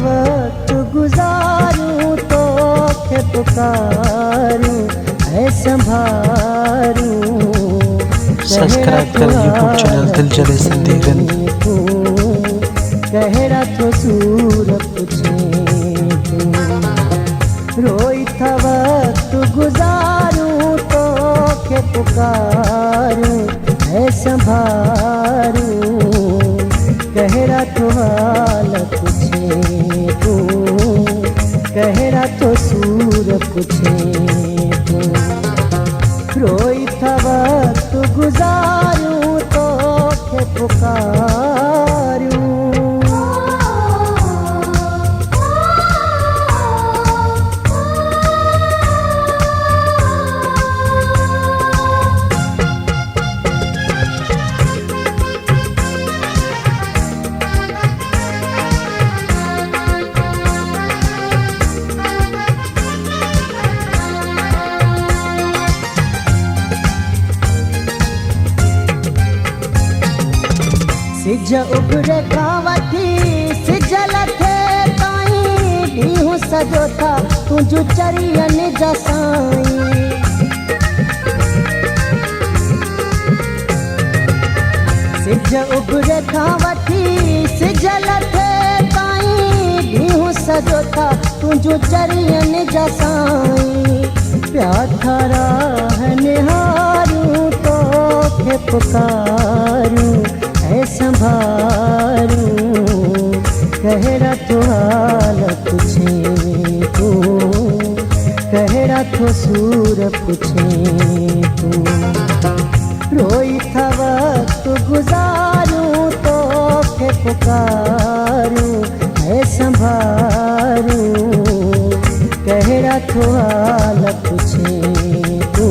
वक्त गुजारूं तो के पुकारूं है संभारूं। सब्सक्राइब करें यूट्यूब चैनल दिल जले संदेहन। कहरा तो सूर पुछे रोई था वक्त गुजारूं तो के पुकारूं है संभारूं। कहरा तो हाल पूछे तू कहरा तो सूर पूछे तू। रोई था वक्त गुजारूं तो के पुकारूं। सिज उभरे कावठी सिज लथे ताईं ॾींहुं सॼो था तुंहिंजूं चरियन जा साईं। सिज उभरे कावठी सिज लथे ताईं ॾींहुं सॼो था तुंहिंजूं चरियन जा साईं। पिया थारा निहारूं तो के पुकारूं है संभारूं। कहरा तो हाल पूछे तू कहरा तो सूर पूछे तू। रोई था वक्त गुजारूं तो के पुकारूं है संभारूं। कहरा तो हाल पूछे तू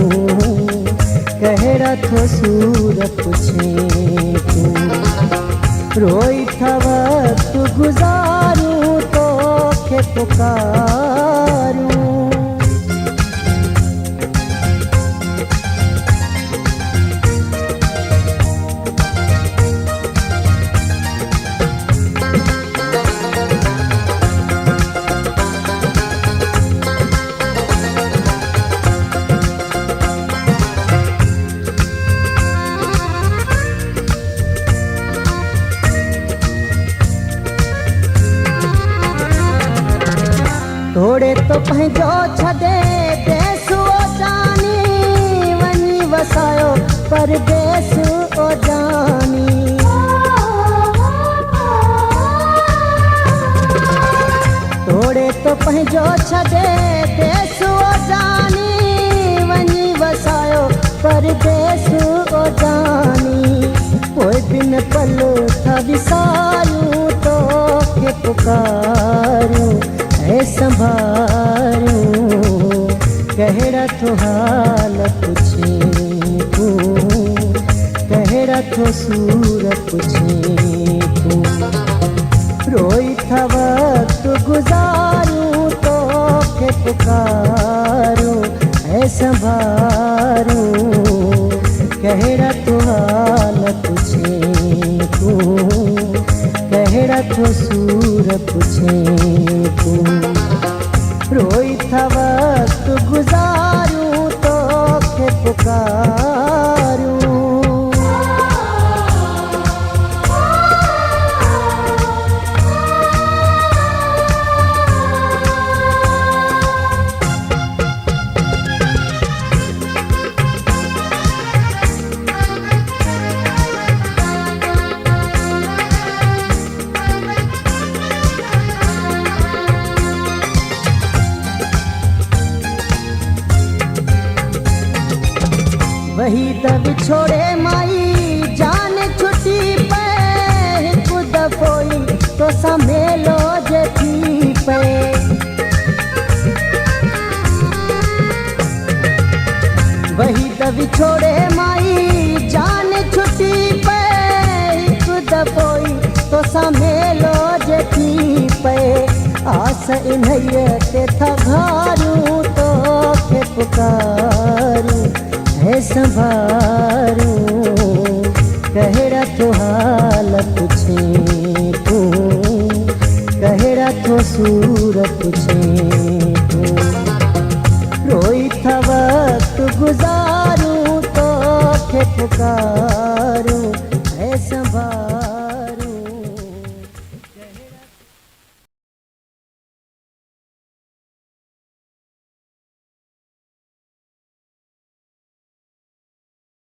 कहरा तो सूर पूछे तू। रोई था वक्त गुजारूं तो के पुकारूं। थोड़े तो पंहिंजो छॾे देस ओ जानी वञी वसायो परदेस ओ जानी। थोड़े तो पंहिंजो छॾे देस ओ जानी वञी वसायो परदेस ओ जानी। पोइ बिन पल था विसारूं तो के पुकारूं है संभारूं। कहरा तो हाल पूछे तू कहरा तो सूर पूछे तू। रोई था वक्त गुजारूं तो के पुकारूं है संभारूं। कहरा तो हाल पूछे तू कहरा तो सूर पूछे तू। रोई था वक्त गुजारूं तो के पुकारूं। वही दब छोड़े माई जान छुट्टी पे हिक दफ़ोई तो संभेलो जे थी पे। वही दब छोड़े माई जान छुट्टी पे हिक दफ़ोई तो संभेलो जे थी पे। आस इन्हईअ ते था घारूं तो के पुकारूं है संभारूं।